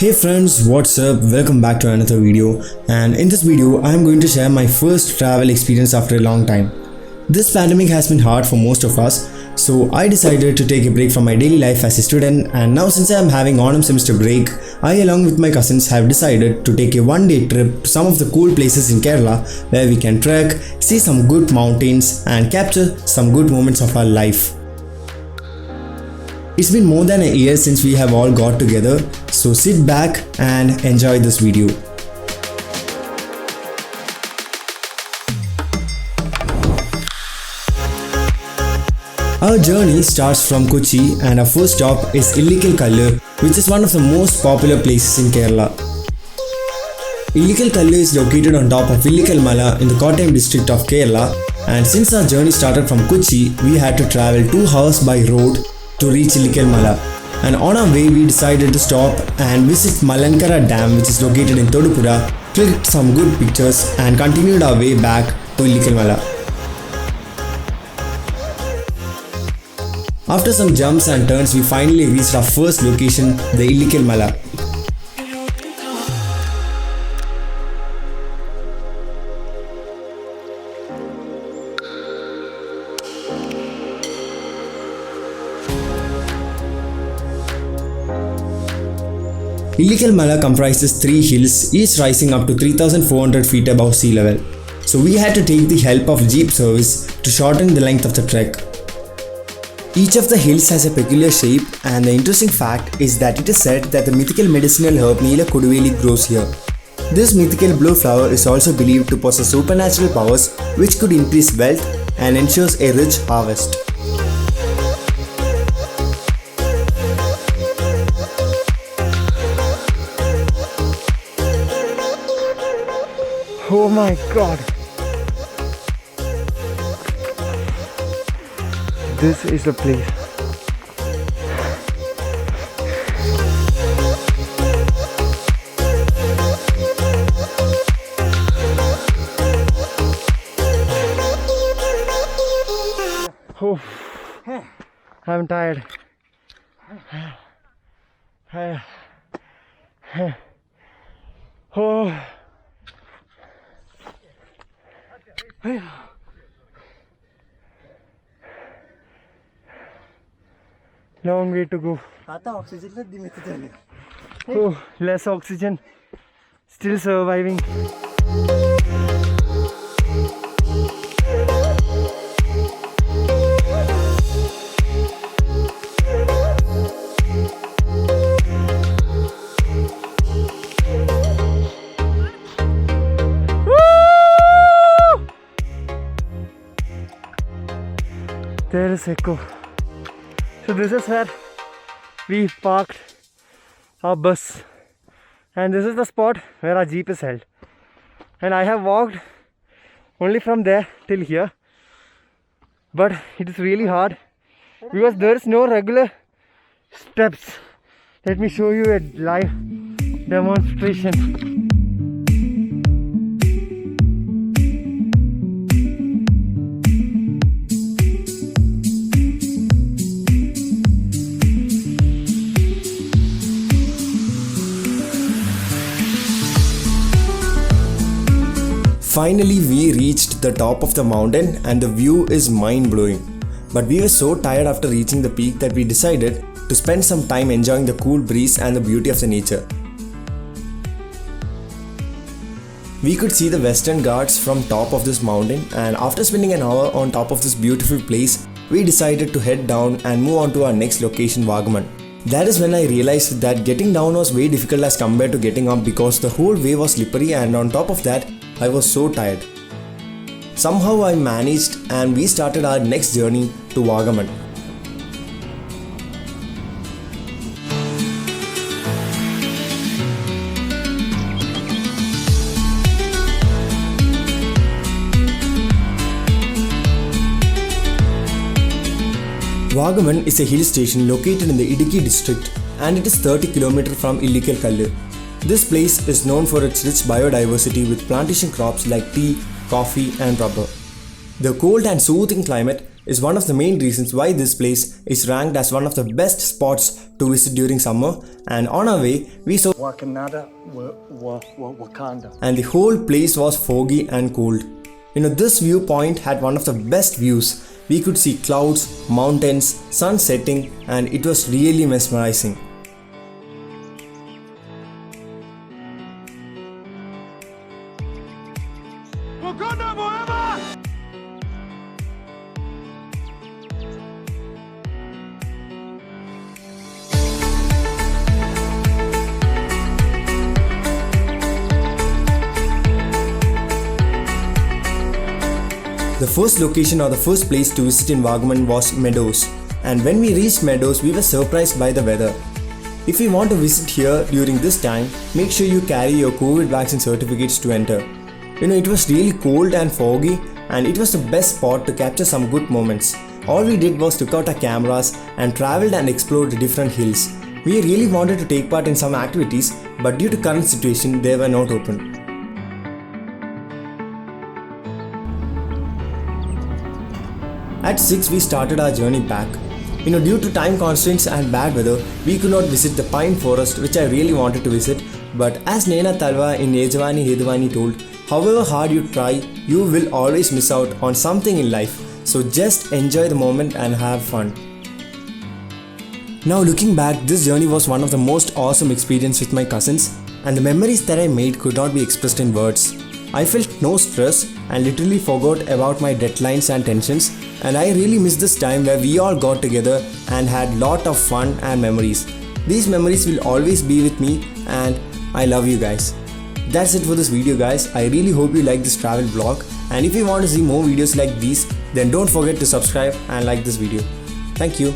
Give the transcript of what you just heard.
Hey friends, what's up? Welcome back to another video, and in this video I am going to share my first travel experience after a long time. This pandemic has been hard for most of us, so I decided to take a break from my daily life as a student, and now since I am having autumn semester break, I along with my cousins have decided to take a one-day trip to some of the cool places in Kerala where we can trek, see some good mountains and capture some good moments of our life. It's been more than a year since we have all got together, so sit back and enjoy this video. Our journey starts from Kochi and our first stop is Illikal Kallu, which is one of the most popular places in Kerala. Illikal Kallu is located on top of Illikal Mala in the Kottayam district of Kerala, and since our journey started from Kochi, we had to travel 2 hours by road to reach Illikal Mala, and on our way we decided to stop and visit Malankara Dam, which is located in Todupuzha, clicked some good pictures and continued our way back to Illikal Mala. After some jumps and turns, we finally reached our first location, the Illikal Mala. Illikal Mala comprises 3 hills, each rising up to 3,400 feet above sea level. So we had to take the help of jeep service to shorten the length of the trek. Each of the hills has a peculiar shape, and the interesting fact is that it is said that the mythical medicinal herb Neela Koduveli grows here. This mythical blue flower is also believed to possess supernatural powers which could increase wealth and ensures a rich harvest. Oh my god, this is the place. Oh, I'm tired. Oh. Long way to go. Oh, less oxygen. Still surviving. There is echo. So this is where we parked our bus, and this is the spot where our jeep is held, and I have walked only from there till here, but it is really hard because there is no regular steps. Let me show you a live demonstration. Finally, we reached the top of the mountain and the view is mind-blowing. But we were so tired after reaching the peak that we decided to spend some time enjoying the cool breeze and the beauty of the nature. We could see the Western Ghats from top of this mountain, and after spending an hour on top of this beautiful place, we decided to head down and move on to our next location, Vagamon. That is when I realized that getting down was way difficult as compared to getting up because the whole way was slippery, and on top of that, I was so tired. Somehow I managed and we started our next journey to Vagamon. Vagamon is a hill station located in the Idukki district, and it is 30 km from Illikal Kallu. This place is known for its rich biodiversity with plantation crops like tea, coffee and rubber. The cold and soothing climate is one of the main reasons why this place is ranked as one of the best spots to visit during summer, and on our way we saw Wakanda. and the whole place was foggy and cold. This viewpoint had one of the best views. We could see clouds, mountains, sun setting, and it was really mesmerizing. Wakanda forever! The first location or the first place to visit in Vagamon was Meadows, and when we reached Meadows we were surprised by the weather. If you want to visit here during this time, make sure you carry your COVID vaccine certificates to enter. It was really cold and foggy, and it was the best spot to capture some good moments. All we did was took out our cameras and traveled and explored the different hills. We really wanted to take part in some activities, but due to current situation they were not open. At 6 we started our journey back. Due to time constraints and bad weather, we could not visit the pine forest, which I really wanted to visit, but as Nena Talva in Yejavani Hedavani told, however hard you try, you will always miss out on something in life, so just enjoy the moment and have fun. Now looking back, this journey was one of the most awesome experiences with my cousins, and the memories that I made could not be expressed in words. I felt no stress and literally forgot about my deadlines and tensions, and I really miss this time where we all got together and had lot of fun and memories. These memories will always be with me, and I love you guys. That's it for this video guys. I really hope you like this travel vlog, and if you want to see more videos like these, then don't forget to subscribe and like this video. Thank you.